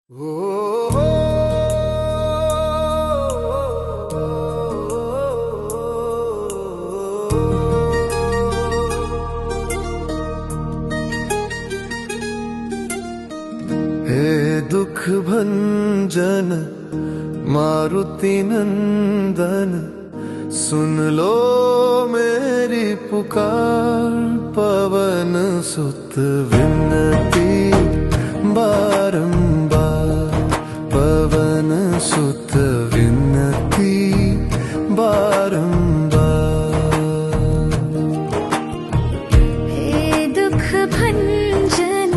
हे दुख भंजन मारुति नंदन, सुन लो मेरी पुकार। पवन सुत विनती बारंबार, पवन सुत विनती बारंबार। हे दुख भंजन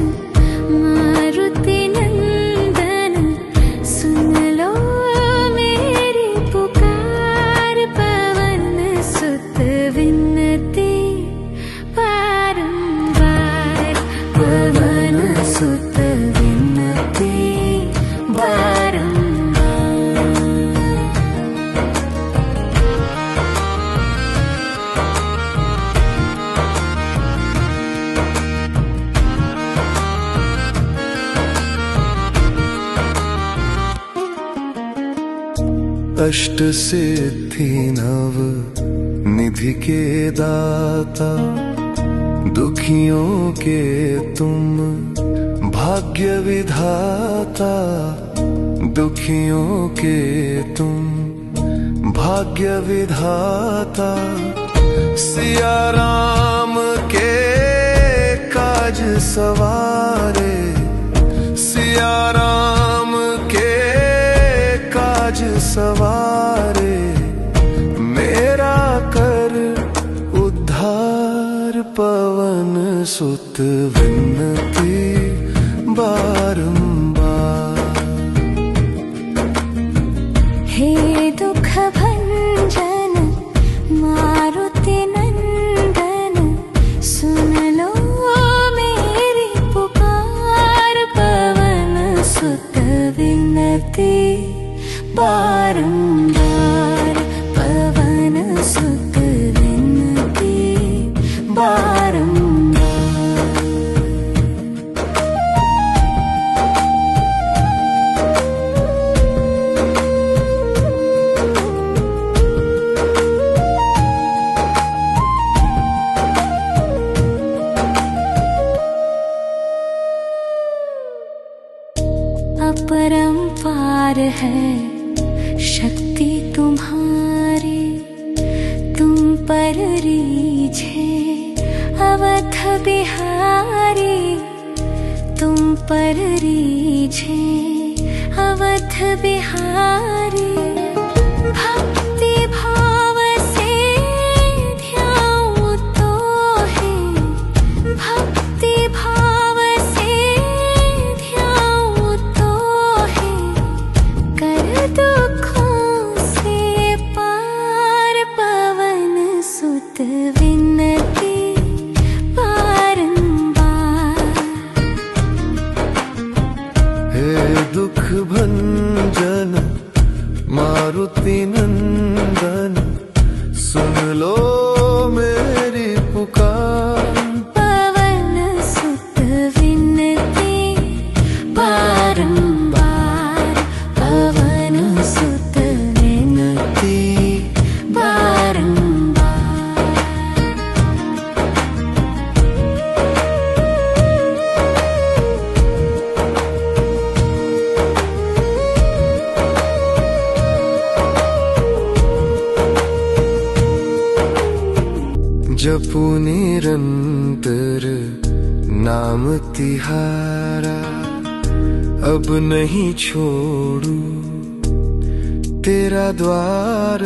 मारुति नंदन, सुन लो मेरी पुकार। पवन सुत विनती बारंबार, पवन सुत विनती बारंबार। अष्ट सिद्धि नव निधि के दाता, दुखियों के तुम भाग्य विधाता। दुखियों के तुम भाग्य विधाता। सिया राम के काज सवारे, सिया राम के काज सवारे। मेरा कर उद्धार, पवन सुत विनती बारंबार। हे दुख भंजन मारुति नंदन, सुन लो मेरी पुकार। पवन सुत विनती बारंबार, पवन सुत विनती बारंबार। अपरंपार है शक्ति तुम्हारी, तुम पर रीझे अवध बिहारी। तुम पर रीझे अवध बिहारी। भक्ति भाव से ध्याऊं तो है, भक्ति भाव से ध्याऊं तो है। कर दुखों से पार, पवन सुत विनती बारंबार। हे दुख भंजन मारुति नंदन, सुन लो मेरी पुकार। पवन सुत विनती बारंबार, पवन सुत विनती बारंबार। जपू निरंतर नाम तिहारा, अब नहीं छोड़ू तेरा द्वार।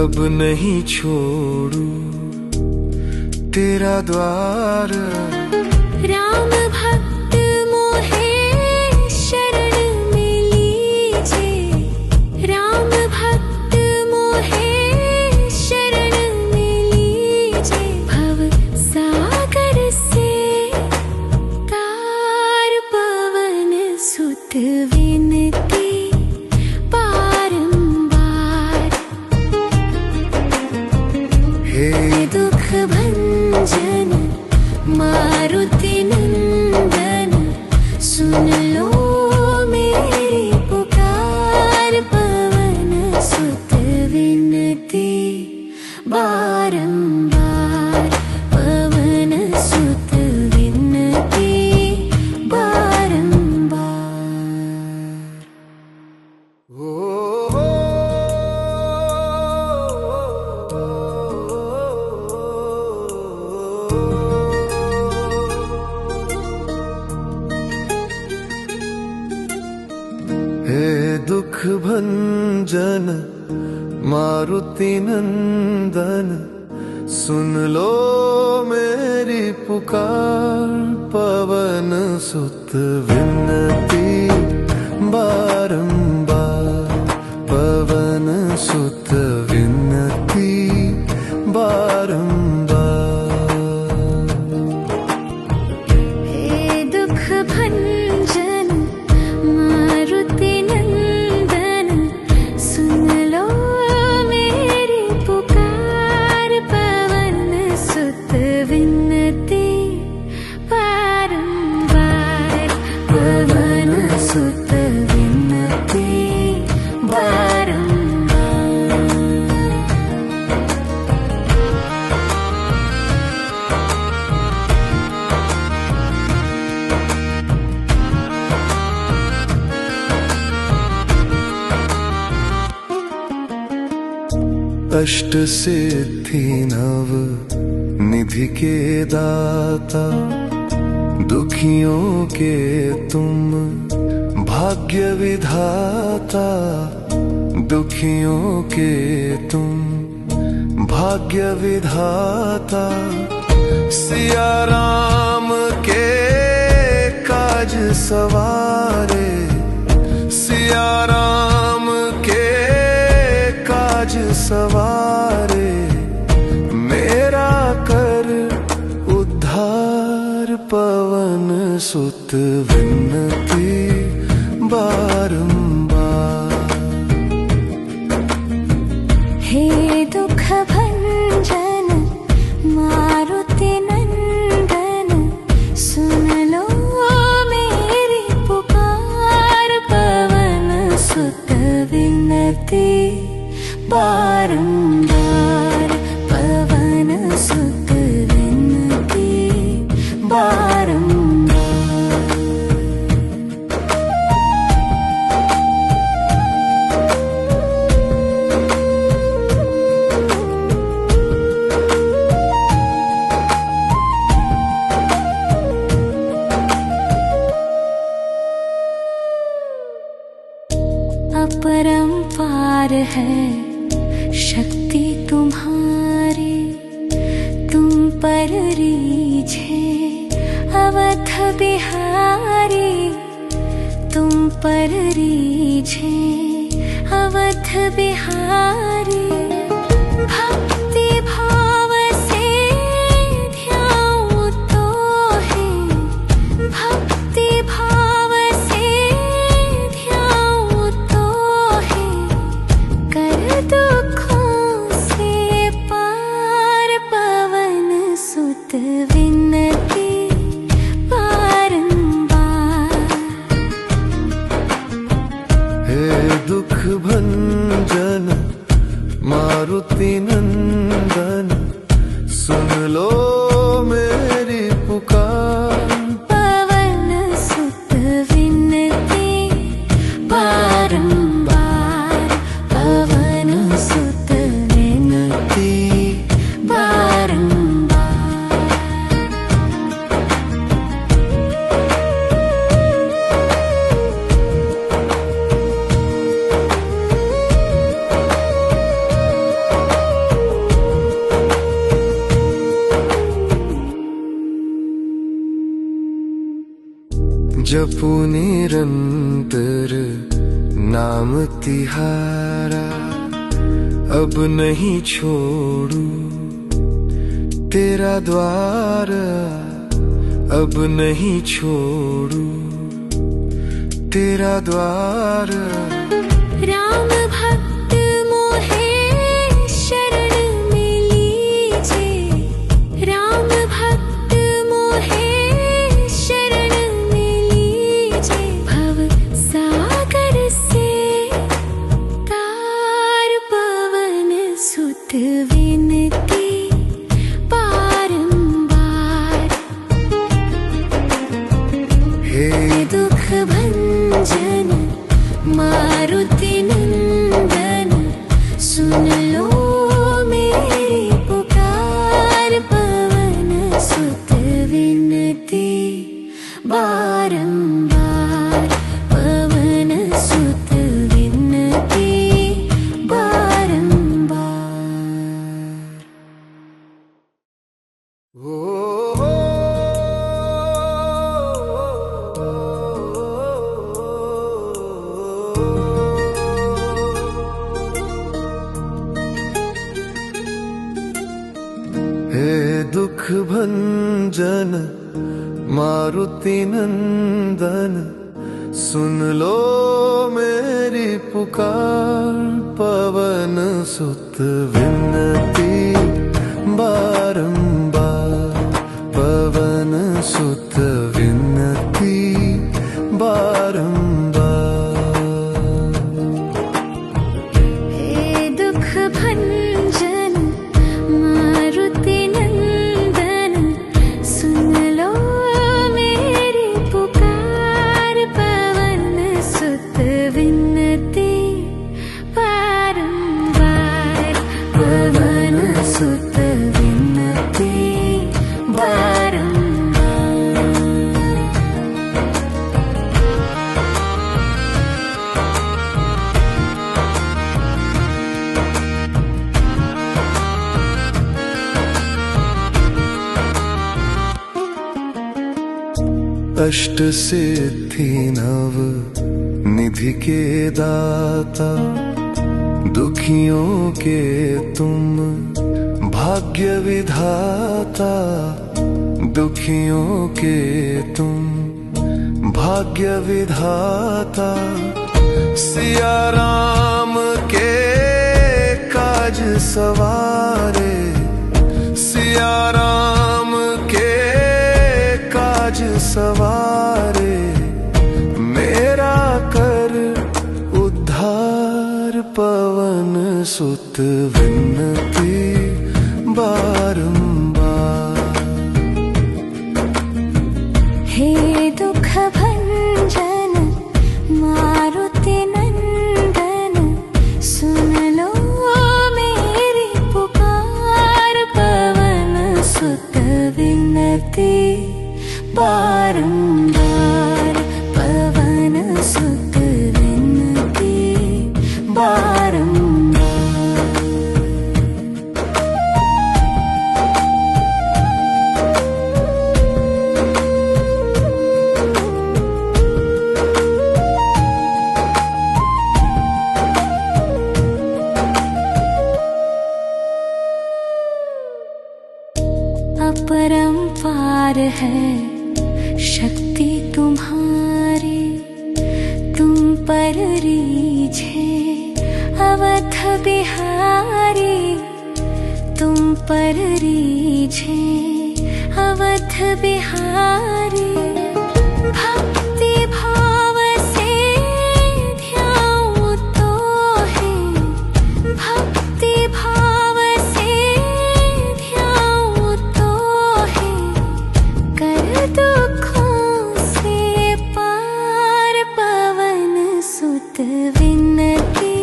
अब नहीं छोड़ू तेरा द्वार। राम भक्त मोहे शरण में लीजे, राम भक्त मोहे शरण में लीजे। भव सागर से तार, पवन सुत विनती बारंबार। हे दुख भंजन मारुति नंदन, सुन लो दुख भंजन मारुति नंदन, सुन लो मेरी पुकार। पवन सुत विनती बारंबार, पवन सुत विनती बारंबार। हे दुख भंजन मारुति नंदन, सुन लो मेरी पुकार। पवन सुत विनती बारंबार, पवन सुत विनती बारंबार। अष्ट सिद्धि नव निधि के दाता, दुखियों के तुम भाग्य विधाता। दुखियों के तुम भाग्य विधाता, सिया राम के काज सवारे। सिया राम के काज सवारे, मेरा कर उद्धार। पवन सुत विनती बारंबार। हे दुख भंजन मारुति नंदन, सुन लो मेरी पुकार। पवन सुत विनती बारंबार, पवन सुत विनती बारंबार। अपरंपार है शक्ति तुम्हारी, तुम पर रीझे अवध बिहारी। तुम पर रीझे अवध बिहारी, भक्ति भाव से ध्याऊं तो है। भक्ति भाव से ध्याऊं तो है, कर दुखों से पार। पवन सुत विनती बारंबार। हे दुख भंजन मारुति नंदन, सुन लो मेरी पुकार। पवन सुत विनती बारंबार, पवन सुत विनती बारंबार। जपू निरंतर नाम तिहारा, अब नहीं छोड़ू तेरा द्वार। अब नहीं छोड़ू तेरा द्वार। राम भक्त मोहे शरण में लीजे। राम भक्त मोहे शरण में लीजे। भव सागर से तार। पवन सुत विनती बारंबार। हे दुख भंजन मारुति नंदन, सुन लो मेरी पुकार। पवन सुत विनती बारंबार, पवन सुत विनती भंजन मारुति नंदन, सुन लो मेरी पुकार। पवन सुत विनती बारंबार, पवन सुत विनती बारंबार। हे दुख भंजन मारुति नंदन, सुन लो मेरी पुकार। पवन सुत विनती बारंबार, पवन सुत विनती बारंबार। अष्ट सिद्धि नव निधि के दाता, दुखियों के तुम भाग्य विधाता। दुखियों के तुम भाग्य विधाता, सिया राम के काज सवारे। सिया राम के काज सवारे, मेरा कर उद्धार। पवन सुत विनती बारंबार। हे दुख भंजन मारुति नंदन, सुन लो मेरी पुकार। पवन सुत विनती बारंबार, पवन सुत विनती बारंबार। अपरंपार है शक्ति तुम्हारी, तुम पर रीझे अवध बिहारी। तुम पर रीझे अवध बिहारी, भक्ति भाव से ध्याऊं तो है। भक्ति भाव से ध्याऊं तो है, कर दुखों से पार। पवन सुत विनती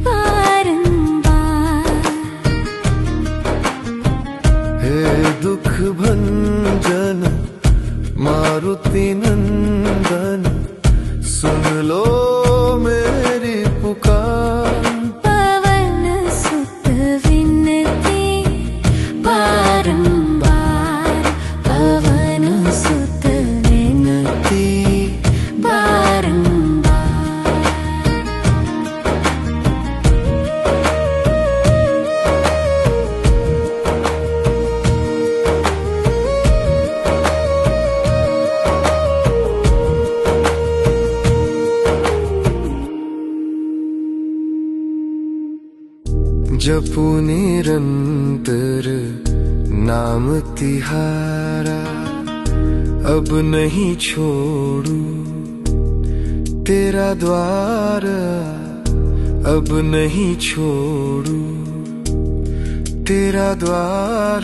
बारंबार। हे दुख भंजन मारुति नंदन, सुन लो मेरी पुकार। पवन सुत विनती बारंबार, पवन सुत विनती बारंबार। जपू निरंतर नाम तिहारा, अब नहीं छोड़ू तेरा द्वार। अब नहीं छोड़ू तेरा द्वार।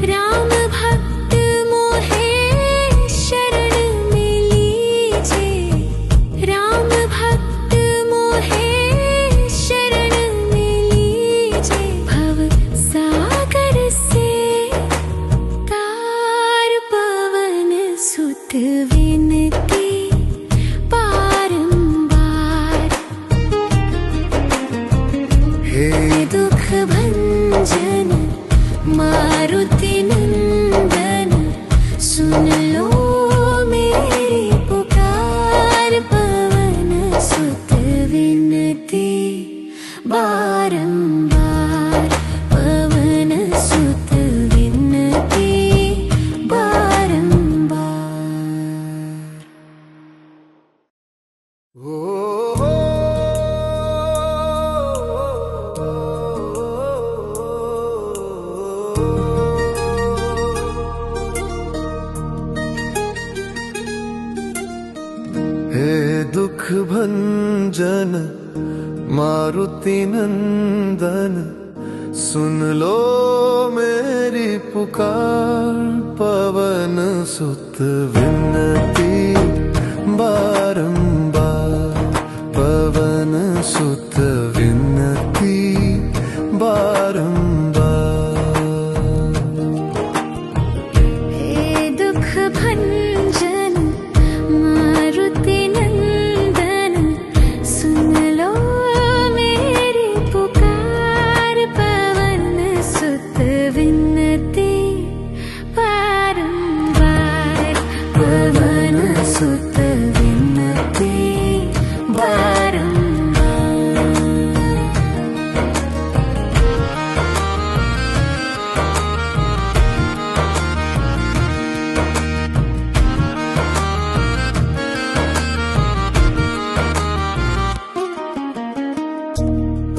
राम भक्त मोहे शरण में लीजे। राम भक्त मोहे शरण में लीजे। भव सागर से तार। पवन सुत विनती बारंबार। हे दुख भंजन मारुति हे दुख भंजन मारुति नंदन, सुन लो मेरी पुकार। पवन सुत विनती बारंबार, पवन सुत विनती बारंबार। हे दुख भंजन मारुति नंदन, सुन लो मेरी पुकार। पवन सुत विनती बारंबार, पवन सुत विनती बारंबार।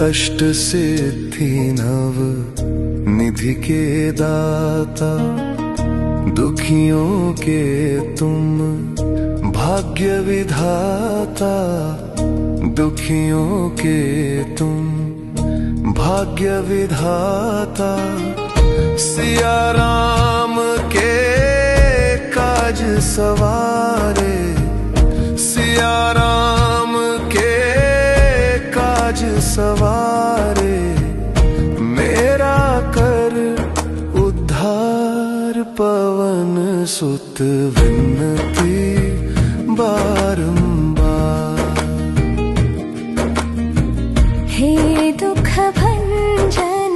अष्ट सिद्धि नव निधि के दाता, दुखियों के तुम भाग्य विधाता। दुखियों के तुम भाग्य विधाता, सिया राम के काज सवारे। सिया राम के काज सवारे, मेरा कर उद्धार। पवन सुत विनती बारंबार। हे दुख भंजन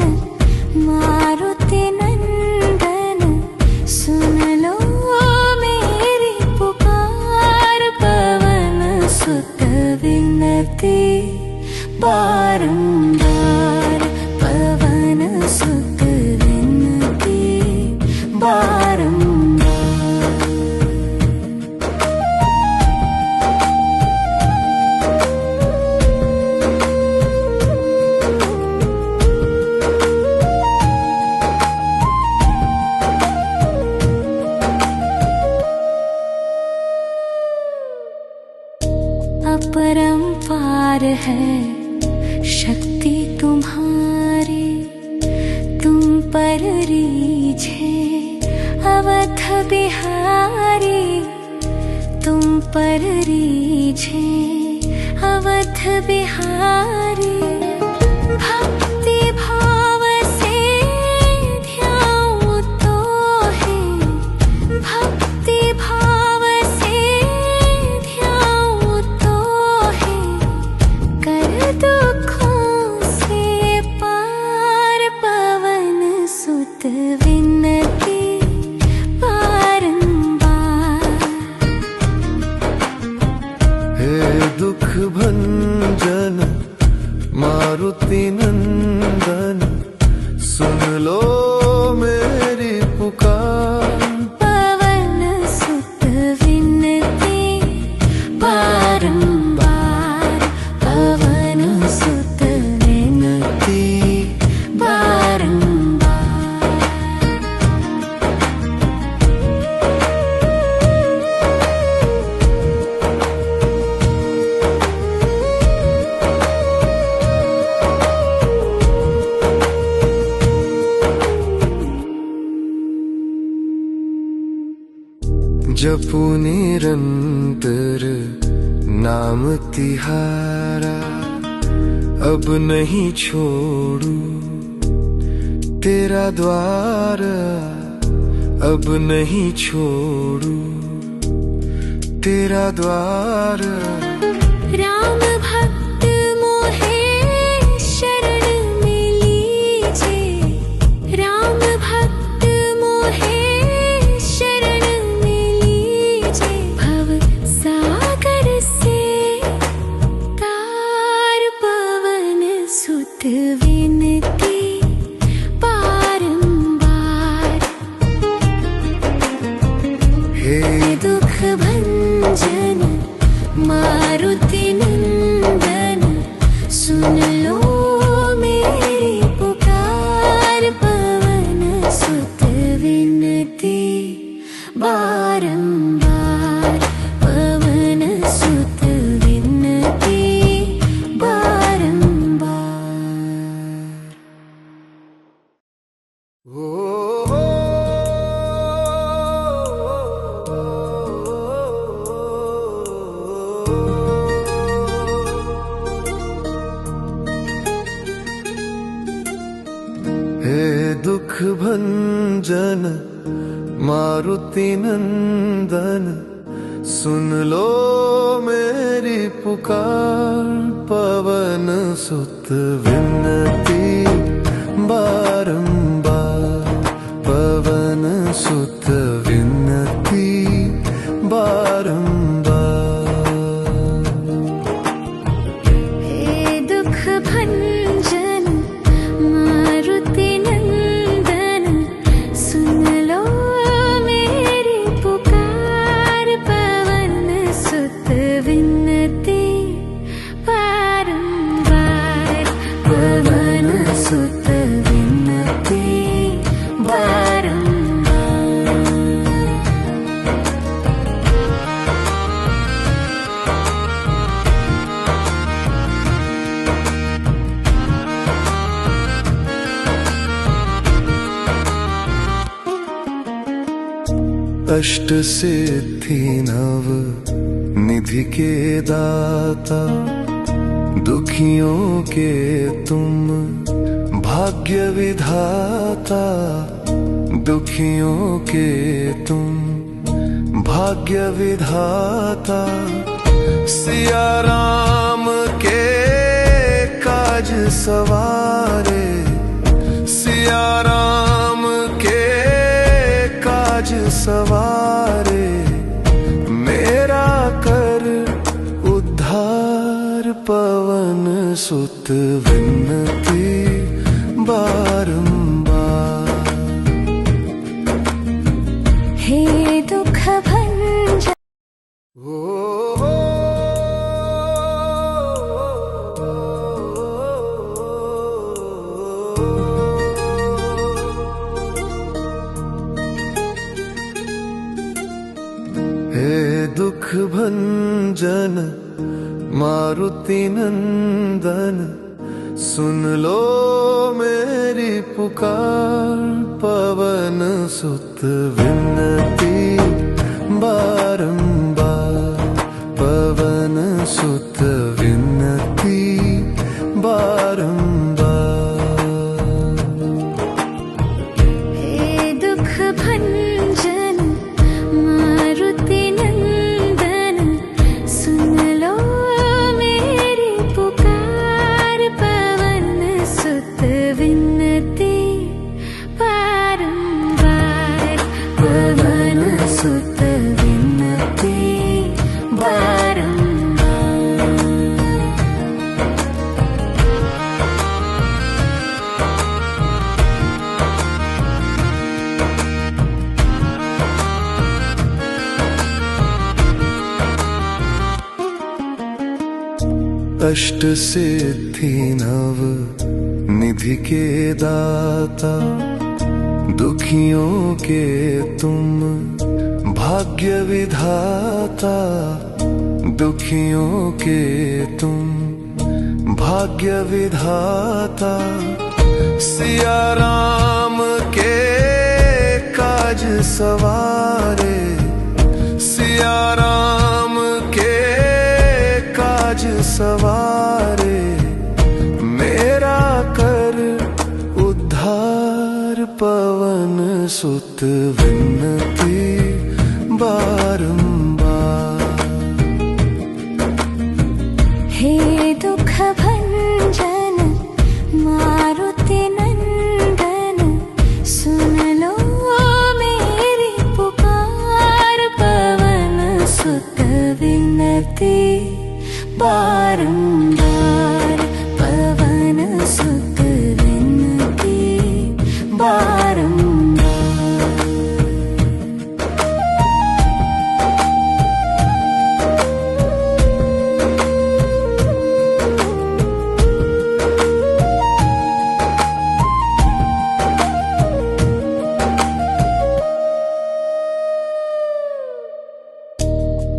मारुति नंदन, सुन लो मेरी पुकार। पवन सुत विनती बारंबार, पवन सुत विनती बारंबार। अपरंपार है शक्ति तुम्हारी, तुम पर रीझे अवध बिहारी। तुम पर रीझे अवध बिहारी। भक्ति भाव से ध्याऊं तो है, भक्ति भाव से ध्याऊं तो है। कर दुखों से पार, पवन सुत विनती बारंबार। हे दुख भंजन मारुति नंदन, सुन लो मेरी पुकार। पवन सुत विनती बारंबार, पवन सुत विनती बारंबार। जपू निरंतर नाम तिहारा, अब नहीं छोड़ू तेरा द्वार। अब नहीं छोड़ू तेरा द्वार। राम भक्त मोहे शरण में लीजे, राम भक्त मोहे शरण में लीजे। भव सागर से तार, पवन सुत विनती बारंबार। हे दुख भंजन मारुति भंजन मारुति नंदन, सुन लो मेरी पुकार। पवन सुत विनती बारंबार, पवन सुत विनती बारंबार। हे दुख भंजन मारुति नंदन, सुन लो मेरी पुकार। पवन सुत विनती बारंबार, पवन सुत विनती बारंबार। अष्ट सिद्धि नव निधि के दाता, दुखियों के तुम भाग्य विधाता। दुखियों के तुम भाग्य विधाता। सिया राम के काज सवारे, सिया राम के काज सवारे। मेरा कर उद्धार, पवन सुत विनती बारंबार। हे दुख भंजन हे दुख भंजन मारुति नंदन, सुन लो मेरी पुकार। पवन सुत विनती बारंबार, पवन सुत विनती बारंबार। हे दुख भंजन मारुति नंदन, सुन लो मेरी पुकार। पवन सुत विनती बारंबार, पवन सुत विनती बारंबार। अष्ट सिद्धि नव निधि के दाता, दुखियों के तुम भाग्य विधाता। दुखियों के तुम भाग्य विधाता। सिया राम के काज सवारे, सिया राम के काज सवारे। मेरा कर उद्धार, पवन सुत विनती बारंबार। हे दुख भंजन मारुति नंदन, सुन लो मेरी पुकार। पवन सुत विनती बारंबार, पवन सुत विनती बारंबार।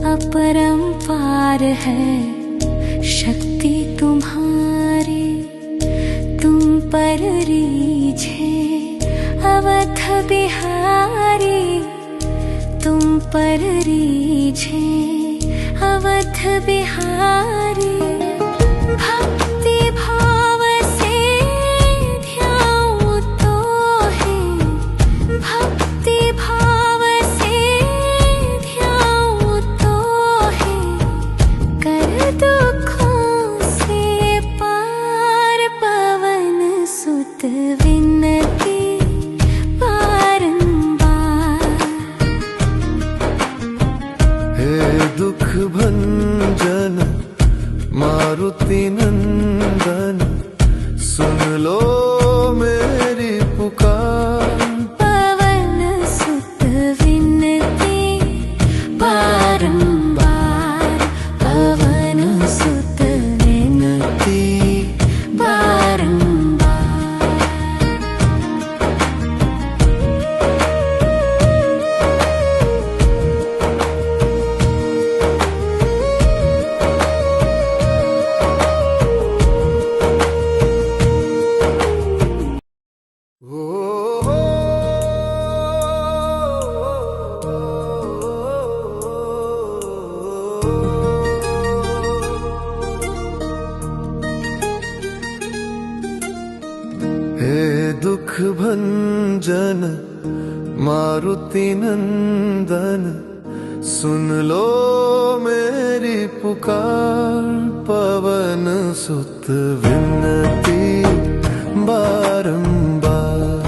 अपरंपार है शक्ति तुम्हारी, तुम पर रीझे अवध बिहारी। तुम पर रीझे अवध बिहारी। भक्ति भाव से ध्याऊं तो है मारुति नंदन सुन लो मेरी पुकार। पवन सुत विनती बारंबार, पवन सुत विनती बारंबार। हे दुख भंजन मारुति नंदन सुन लो मेरी पुकार। पवन सुत विनती बारंबार,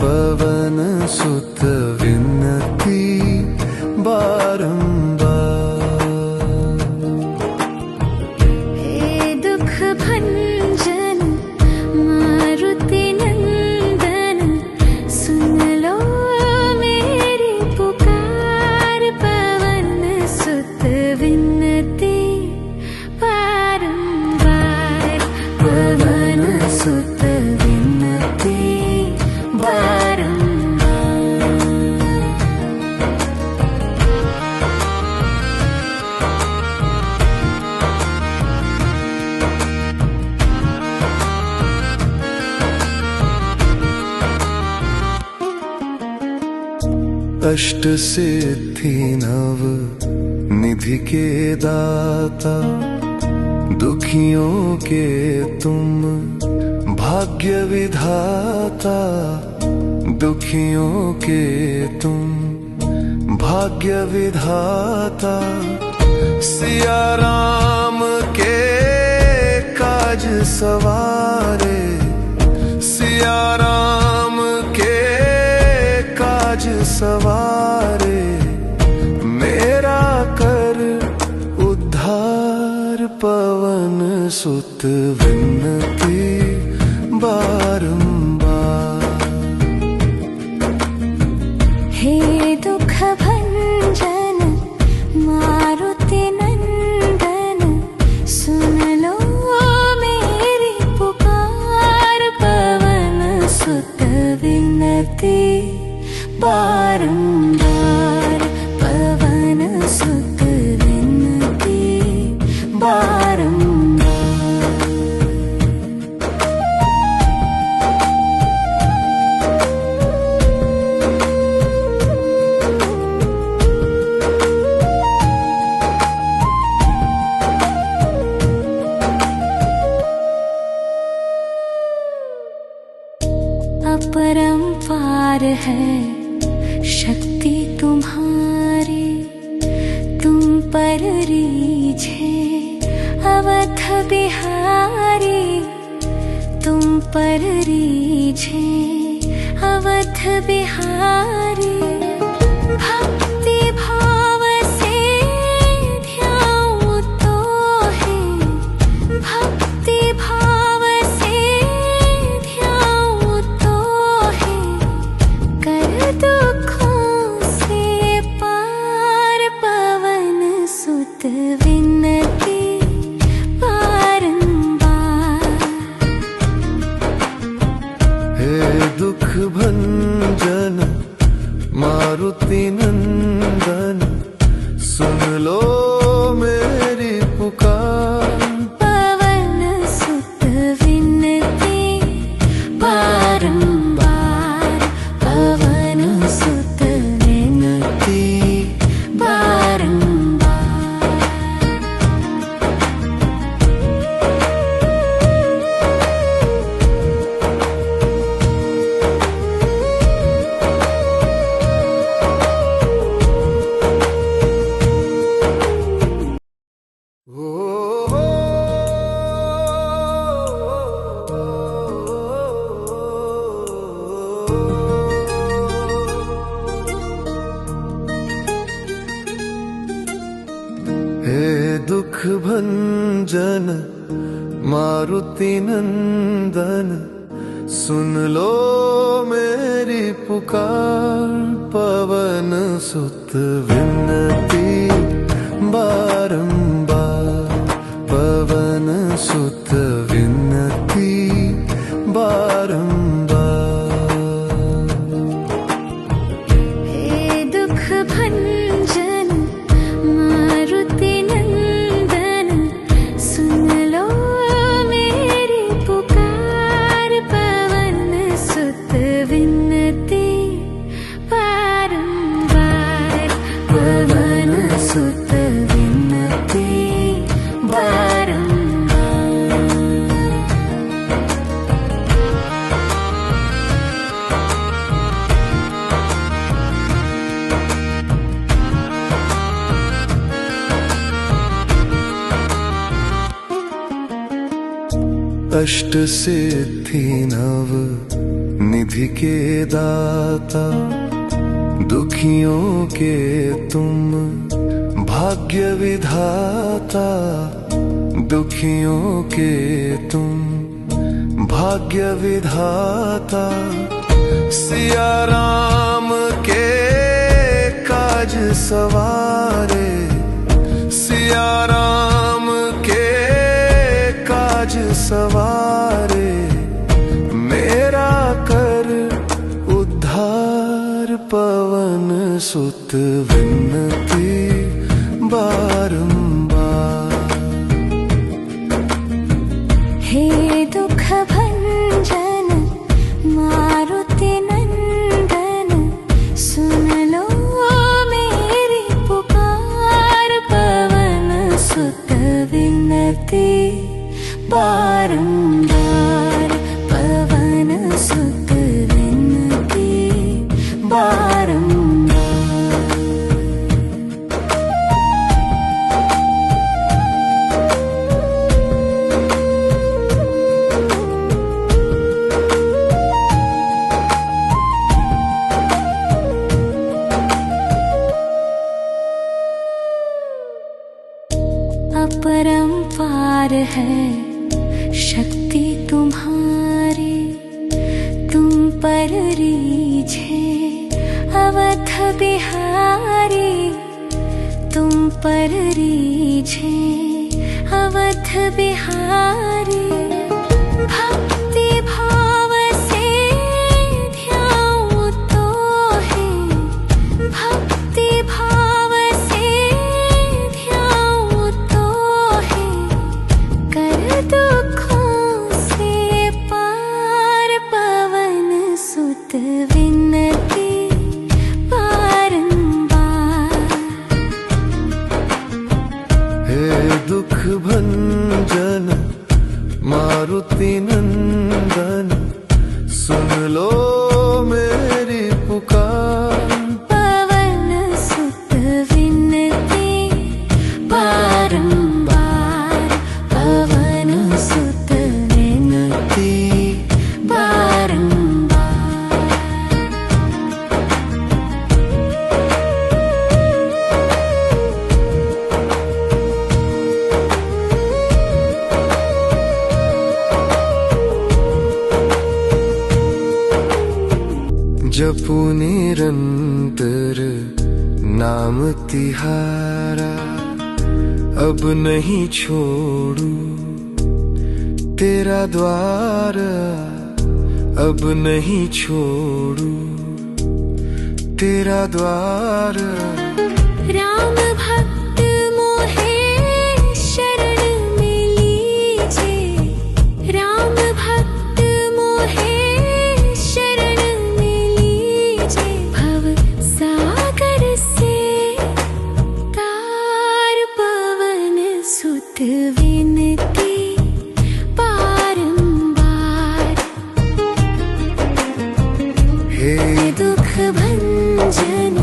पवन सुत विनती बारंबार। हे दुख भंजन मारुति नंदन सुन लो मेरी पुकार। पवन सुत विनती बारंबार, पवन सुत विनती बारंबार। अष्ट सिद्धि नव निधि के दाता, दुखियों के तुम भाग्य विधाता। दुखियों के तुम भाग्य विधाता। सिया राम के काज सवारे, सिया राम के काज सवारे। मेरा कर उद्धार, पवन सुत विनती बारंबार। हे दुख भंजन मारुति नंदन सुन लो मेरी पुकार। पवन सुत विनती बारंबार, पवन सुत विनती बारंबार। अपरंपार है शक्ति तुम्हारी, तुम पर रीझे अवध बिहारी। तुम पर रीझे अवध बिहारी। भक्ति भाव से ध्याऊं तो है, भक्ति भाव से ध्याऊं तो है। कर दुखों से पार, पवन सुत विनती बारंबार। हे दुख भंजन मारुति नंदन सुन लो मेरी पुकार। पवन सुत विनती बारंबार, पवन सुत विनती बारंबार। भंजन मारुति नंदन, सुन लो मेरी पुकार। पवन सुत विनती बारंबार, पवन सुत विनती बारंबार। हे दुख भंजन मारुति नंदन, सुन लो मेरी पुकार। पवन सुत विनती बारंबार, पवन सुत विनती बारंबार। अष्ट सिद्धि नव निधि के दाता, दुखियों के तुम भाग्य विधाता। दुखियों के तुम भाग्य विधाता। सिया राम के काज सवारे, सिया राम के काज सवारे। मेरा कर उद्धार, पवन सुत विनती बारंबार। हे दुख भंजन मारुति नंदन, सुन लो मेरी पुकार। पवन सुत विनती बारंबार, पवन सुत विनती बारंबार। अपरंपार है शक्ति तुम्हारी, तुम पर रीझे अवध बिहारी। तुम पर रीझे अवध बिहारी। भक्ति भाव से ध्याऊं तो है, भक्ति भाव से ध्याऊं तो है। कर दुखों से पार, पवन सुत विनती बारंबार। हे दुख भंजन मारुति नंदन, सुन लो मेरी पुकार। पवन सुत विनती बारंबार, पवन सुत विनती बारंबार। जपू निरंतर नाम तिहारा, अब नहीं छोड़ू तेरा द्वार। अब नहीं छोड़ू तेरा द्वार। राम भक्त मोहे शरण में लीजे, राम भक्त मोहे शरण में लीजे। भव सागर से तार, पवन सुत विनती बारंबार। हे दुख भंजन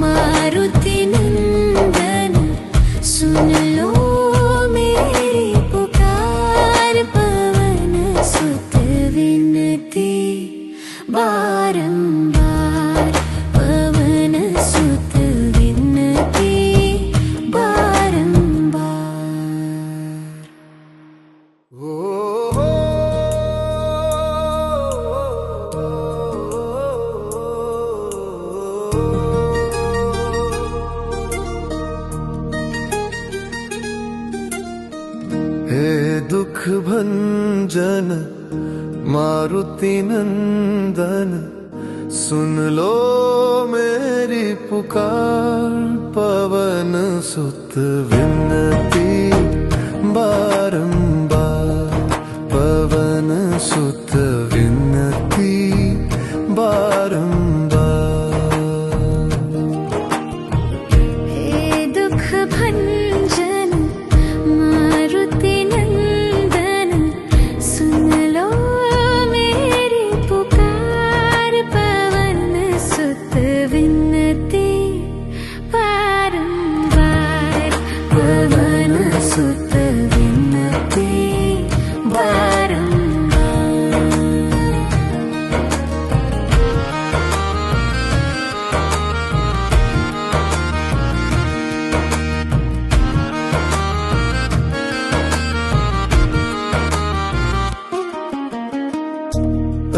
मारुति नंदन, सुन लो मेरी पुकार। पवन सुत विनती बारंबार, पवन सुत विनती बारंबार। दुख भंजन मारुति नंदन, सुन लो मेरी पुकार। पवन सुत विनती बारंबार, पवन सुत विनती बारंबार। हे दुख भंजन मारुति नंदन, सुन लो मेरी पुकार। पवन सुत विनती बारंबार, पवन सुत विनती बारंबार।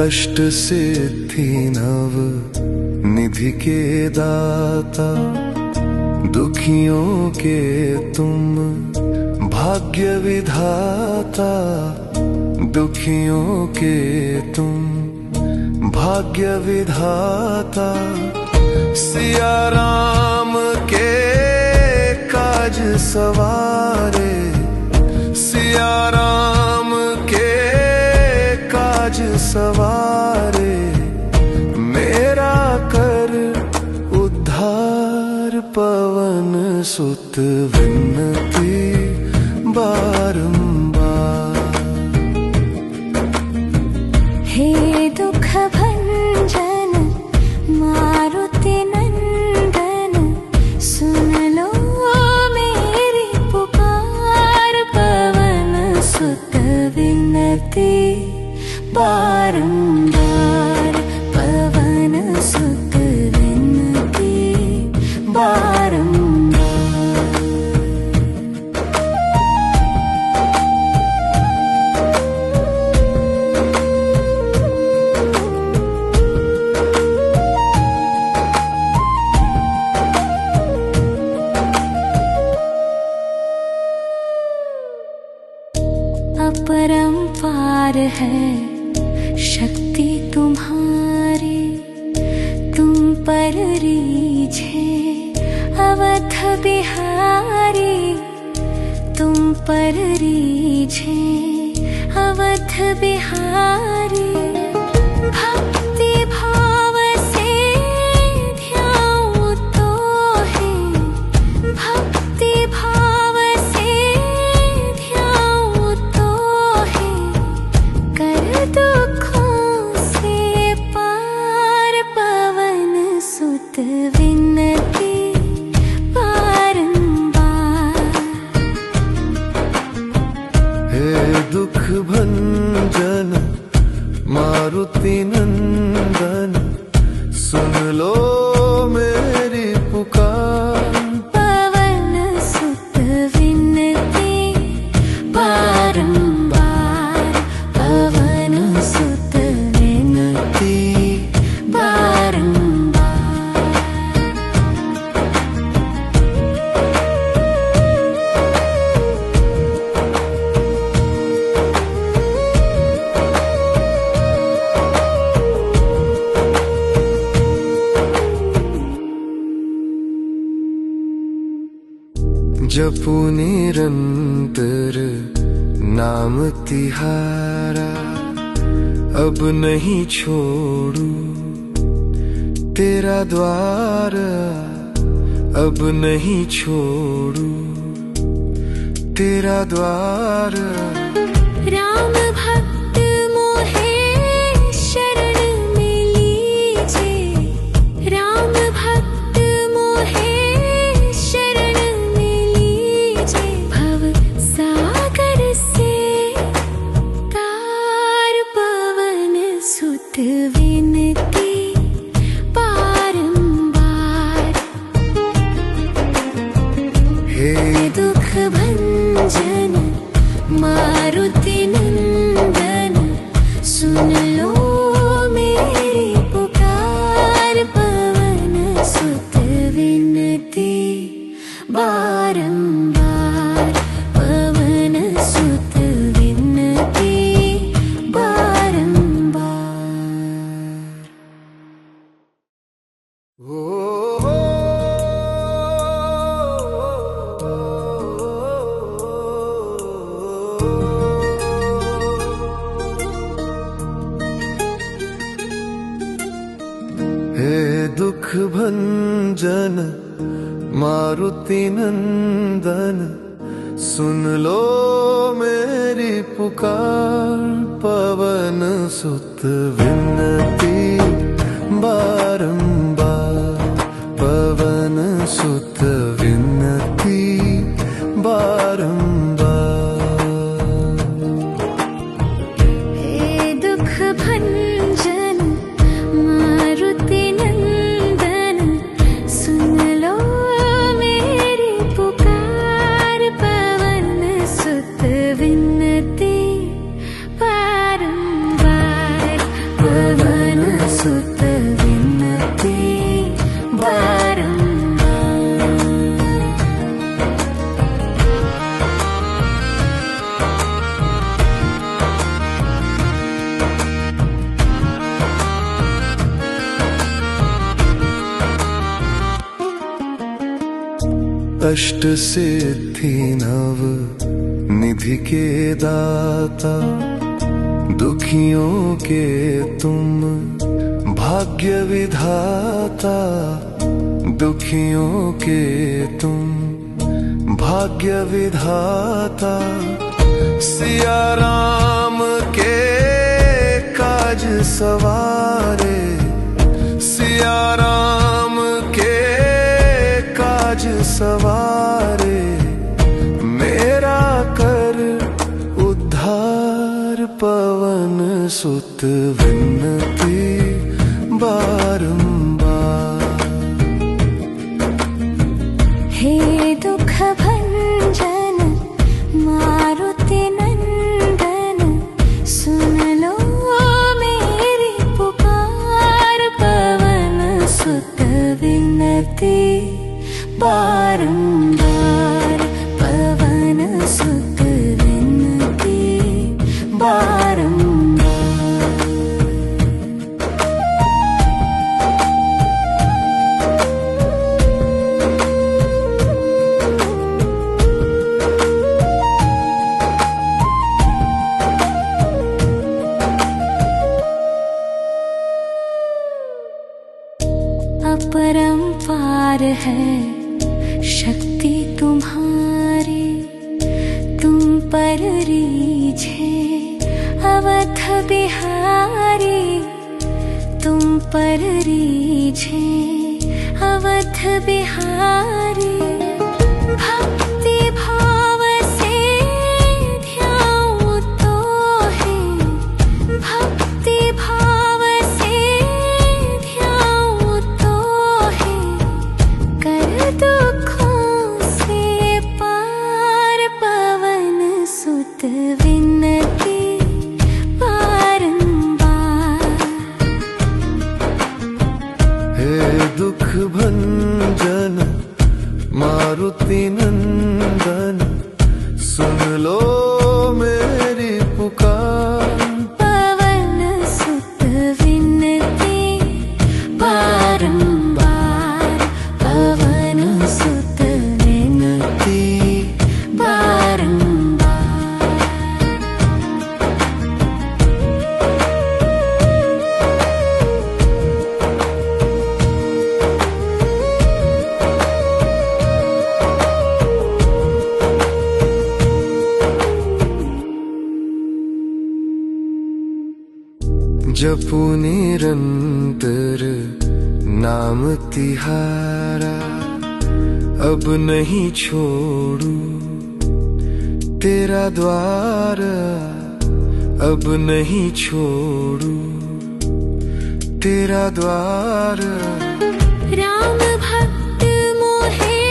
अष्ट सिद्धि नव निधि के दाता, दुखियों के तुम भाग्य विधाता। दुखियों के तुम भाग्य विधाता, सिया राम के काज सवारे। सिया राम के काज सवारे, मेरा कर उद्धार। पवन सुत विनती बारंबार। हे दुख भंजन मारुति नंदन, सुन लो मेरी पुकार। पवन सुत विनती बारंबार, पवन सुत विनती बारंबार। अपरंपार है शक्ति तुम्हारी, तुम पर रीझे अवध बिहारी। तुम पर रीझे अवध बिहारी, भक्ति भाव से ध्याऊं तो है। भक्ति भाव से ध्याऊं तो है, कर दुखों से पार। पवन सुत विनती बारंबार। हे दुख भंजन मारुति नंदन, सुन लो मेरी पुकार। पवन सुत विनती बारंबार, पवन सुत विनती बारंबार। जपू निरंतर नाम तिहारा, अब नहीं छोड़ू तेरा द्वार। अब नहीं छोड़ू तेरा द्वार। राम भक्त मोहे शरण में लीजे। राम भक्त मोहे शरण में लीजे। भव सागर से तार। पवन सुत विनती बारंबार। हे दुख भंजन मारुति नंदन, भंजन मारुति नंदन, सुन लो मेरी पुकार। पवन सुत विनती बारंबार, पवन सुत विनती बारंबार। हे दुख भंजन मारुति नंदन, सुन लो मेरी पुकार। पवन सुत विनती बारंबार, पवन सुत विनती बारंबार। अष्ट सिद्धि नव निधि के दाता, दुखियों के तुम भाग्य विधाता। दुखियों के तुम भाग्य विधाता। सिया राम के काज सवारे, सिया राम के काज सवारे। मेरा कर उद्धार, पवन सुत विनती बारंबार। हे दुख भंजन मारुति नंदन, सुन लो मेरी पुकार। पवन सुत विनती बारंबार, पवन सुत विनती बारंबार। अपरंपार है शक्ति तुम्हारी, तुम पर रीझे अवध बिहारी। तुम पर रीझे अवध बिहारी। भक्ति भाव से ध्याऊं तो है, भक्ति भाव से ध्याऊं तो है। कर दुखों से पार, पवन सुत विनती बारंबार। हे दुख भंजन मारुति नंदन, सुन लो मेरी पुकार। पवन सुत विनती बारंबार, पवन सुत विनती बारंबार। जपू निरंतर नाम तिहारा, अब नहीं छोड़ू तेरा द्वार। अब नहीं छोड़ू तेरा द्वार। राम भक्त मोहे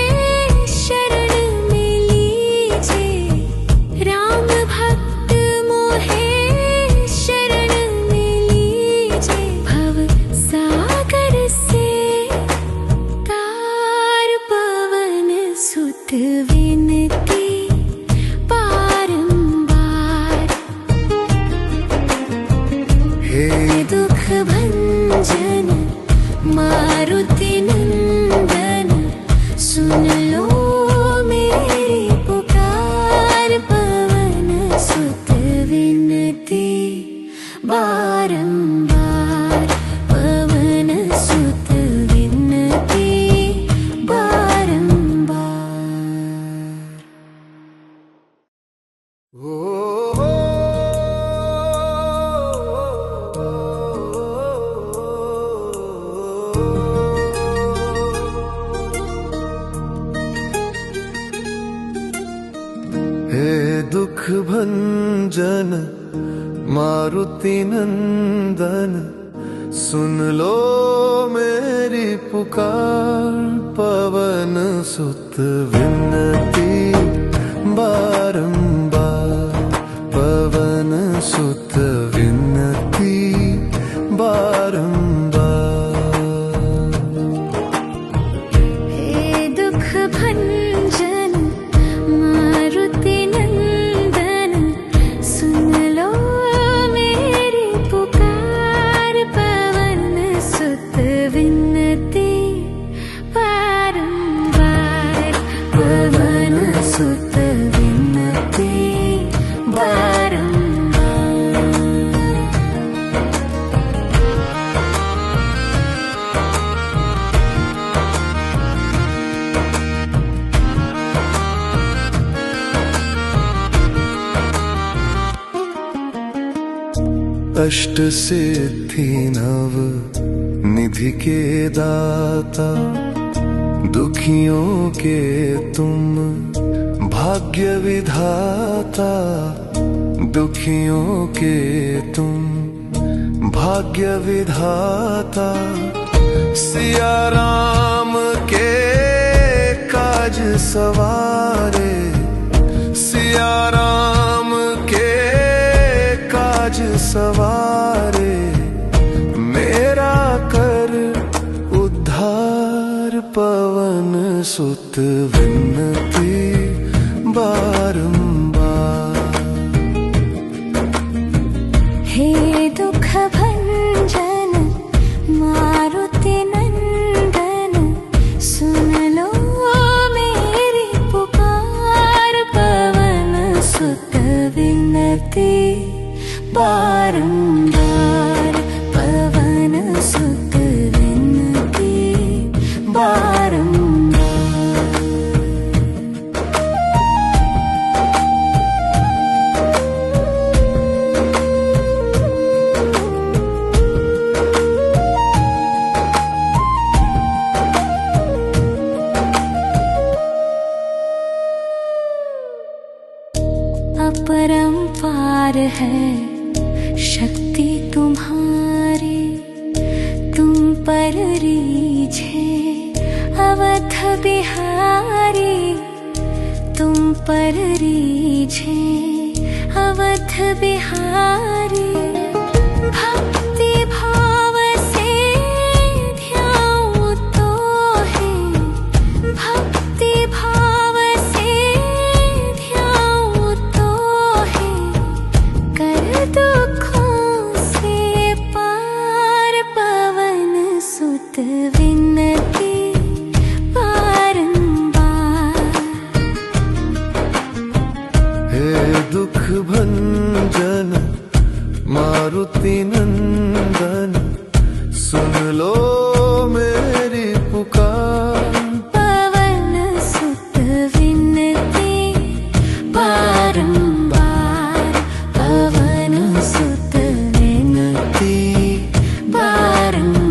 शरण में लीजे, राम भक्त मोहे शरण में लीजे। भव सागर से तार, पवन सुत विनती बारंबार। हे दुख भंजन मारुति नंदन, सुन लो मेरी पुकार। पवन सुत विनती बारंबार, पवन सुत विनती ओ हे दुख भंजन मारुति नंदन, सुन लो मेरी पुकार। पवन सुत विनती बारंबार, पवन सुत विनती बारंबार। हे दुख भंजन मारुति नंदन, सुन लो मेरी पुकार। पवन सुत विनती बारंबार, पवन सुत विनती बारंबार। अष्ट सिद्धि नव निधि के दाता, दुखियों के तुम भाग्य विधाता। दुखियों के तुम भाग्य विधाता। सिया राम के काज सवारे, सिया राम के काज सवारे। मेरा कर उद्धार, पवन सुत विनती बारंबार। हे दुख भंजन मारुति नंदन, सुन लो मेरी पुकार। पवन सुत विनती बारंबार, पवन सुत विनती बारंबार। अपरंपार है शक्ति तुम्हारी, तुम पर रीझे अवध बिहारी। तुम पर रीझे अवध बिहारी। भक्ति भाव से ध्याऊं तो है, भक्ति भाव से ध्याऊं तो है। कर दुखों से पार, पवन सुत विनती बारंबार। हे दुख भंजन मारुति नंदन, सुन लो मेरी पुकार। पवन सुत विनती बारंबार, पवन सुत विनती बारंबार।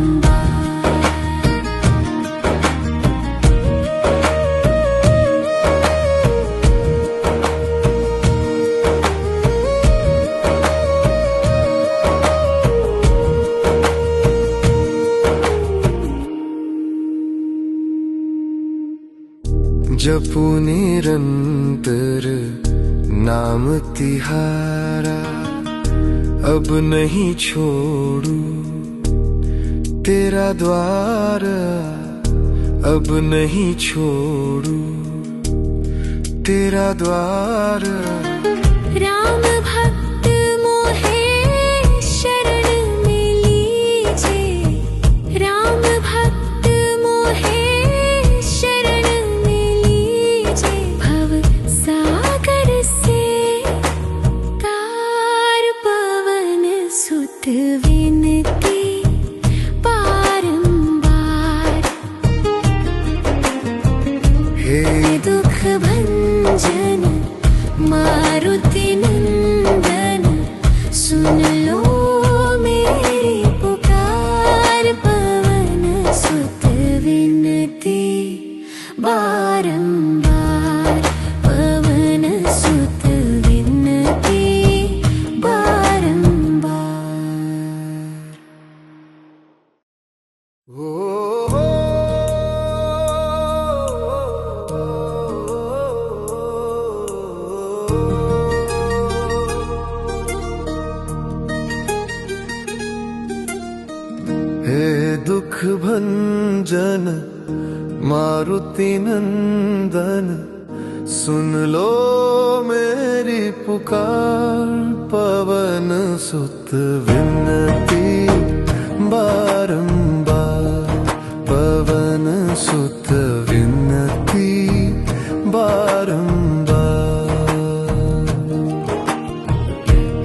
जपू निरंतर नाम तिहारा, अब नहीं छोड़ू तेरा द्वार। अब नहीं छोड़ू तेरा द्वार। राम भक्त मोहे शरण में लीजे, राम भक्त मोहे शरण में लीजे। भव सागर से तार, पवन सुत विनती बारंबार। हे दुख भंजन मारुति सुन लो मेरी पुकार, पवन सुत विनती बारंबार, पवन सुत विनती बारंबार। हे दुख भंजन मारुति नंदन, सुन लो मेरी पुकार, पवन सुत विनती बारंबार, पवन सुत विनती बारंबार।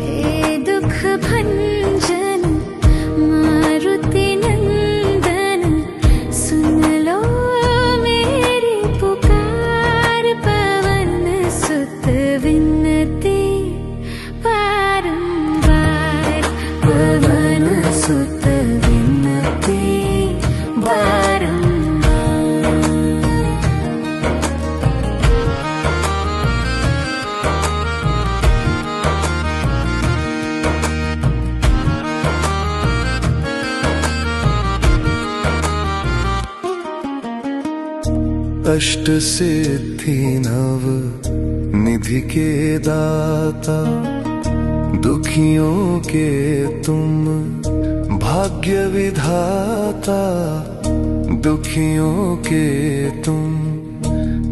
हे दुख भंजन मारुति नंदन, सुन लो मेरी पुकार, पवन सुत विनती बारंबार, पवन सुत विनती बारंबार। अष्ट सिद्धि नव निधि के दाता, दुखियों के तुम भाग्य विधाता, दुखियों के तुम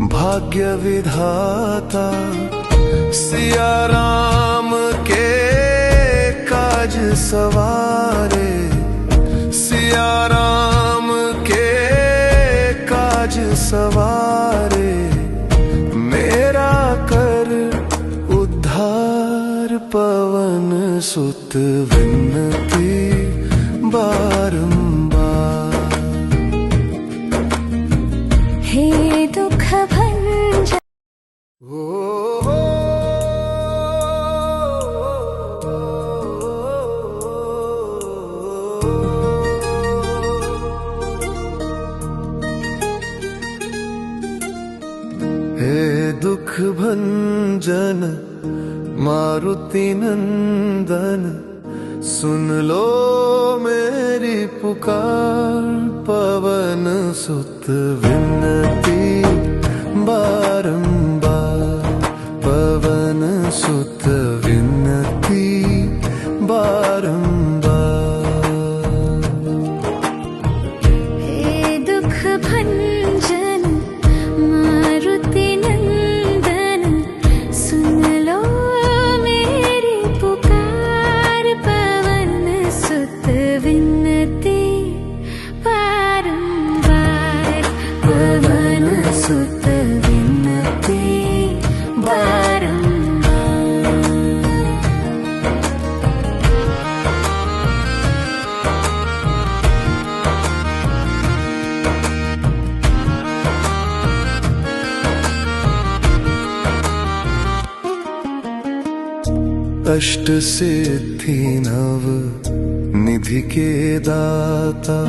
भाग्य विधाता। सिया राम के काज सवारे, सिया राम के काज सवारे, मेरा कर उद्धार, पवन सुत विनती बारंबार। हे दुख भंजन हे दुख भंजन मारुति नंदन, सुन लो मेरी पुकार, पवन सुत विनती बारंबार, पवन सुत विनती बारंबार। हे दुख भंजन मारुति नंदन, सुन लो मेरी पुकार, पवन सुत विनती बारंबार, पवन सुत विनती बारंबार। अष्ट सिद्धि नव निधि के दाता,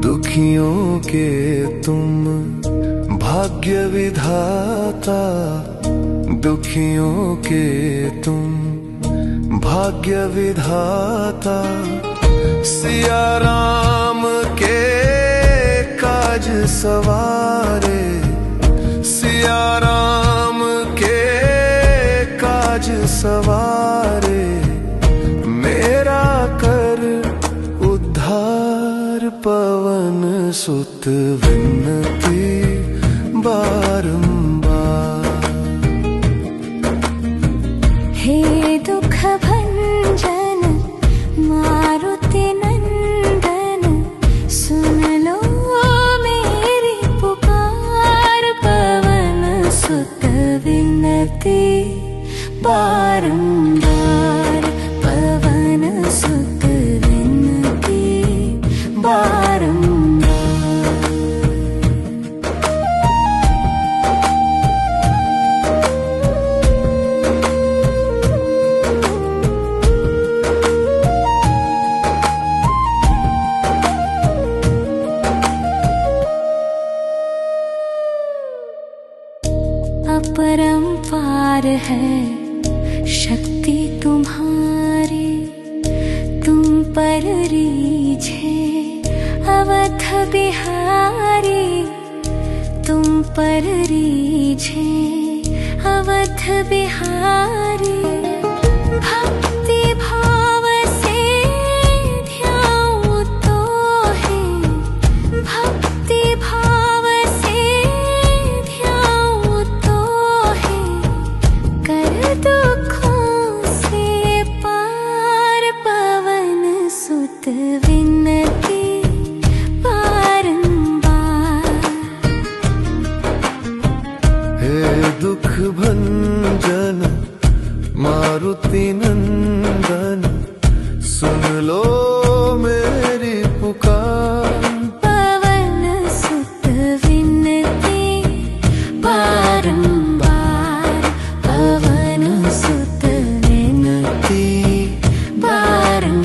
दुखियों के तुम भाग्य विधाता, दुखियों के तुम भाग्य विधाता। सिया राम के काज सवारे, सिया राम के काज सवारे, मेरा कर उद्धार, पवन सुत विनती बारंबार। हे दुख भंजन मारुति नंदन, सुन लो मेरी पुकार, पवन सुत विनती बारंबार, पवन सुत विनती बारंबार। पर रीझे अवध बिहारी। भक्ति भाव से ध्याऊं तो है, भक्ति भाव से ध्याऊं तो है, कर दुखों से पार पवन सुत विनती दुख भंजन मारुति नंदन, सुन लो मेरी पुकार। पवन सुत विनती बारंबार, पवन सुत विनती बारंबार।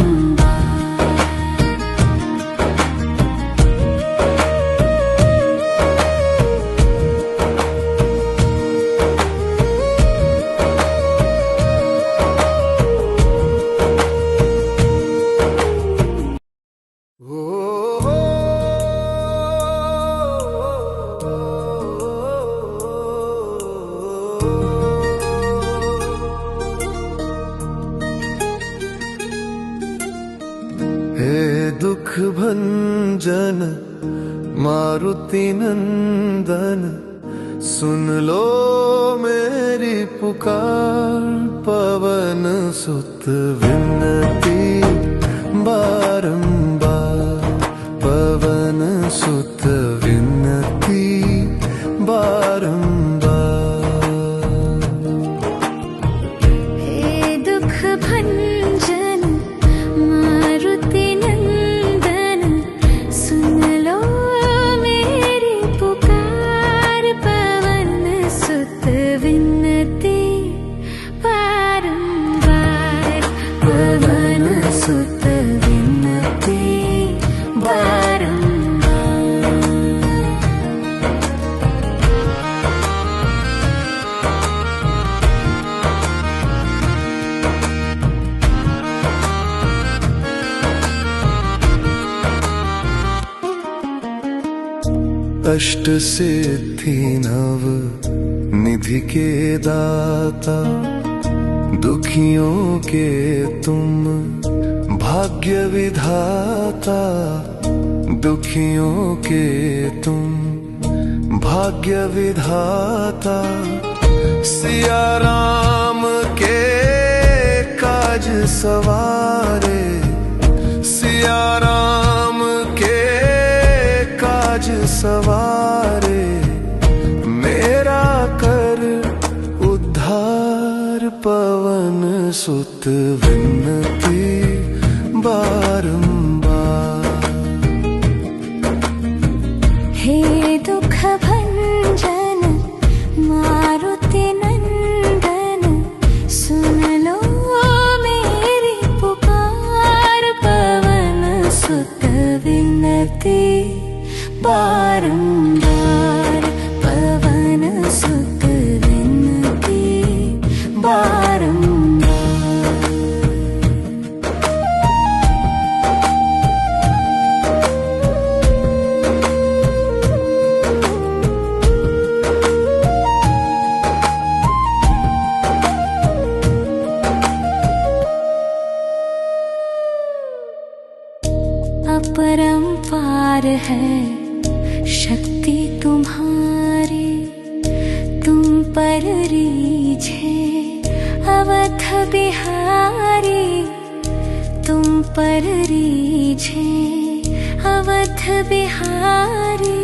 हे दुख भंजन मारुति नंदन, सुन लो मेरी पुकार। पवन सुत विनती बारंबार, पवन सुत विनती बारंबार। हे दुख भंजन मारुति नंदन, सुन लो मेरी पुकार। पवन सुत विनती बारंबार, पवन सुत विनती बारंबार। अष्ट सिद्धि नव निधि के दाता, दुखियों के तुम भाग्य विधाता। दुखियों के तुम भाग्य विधाता, सिया राम के काज सवारे। सिया राम के काज सवारे, मेरा कर उद्धार। पवन सुत विनती बारंबार। हे दुख भंजन मारुति नंदन, सुन लो मेरी पुकार। पवन सुत विनती बारंबार, पवन सुत विनती बारंबार। अपरंपार है शक्ति तुम्हारी, तुम पर रीझे अवध बिहारी। तुम पर रीझे अवध बिहारी।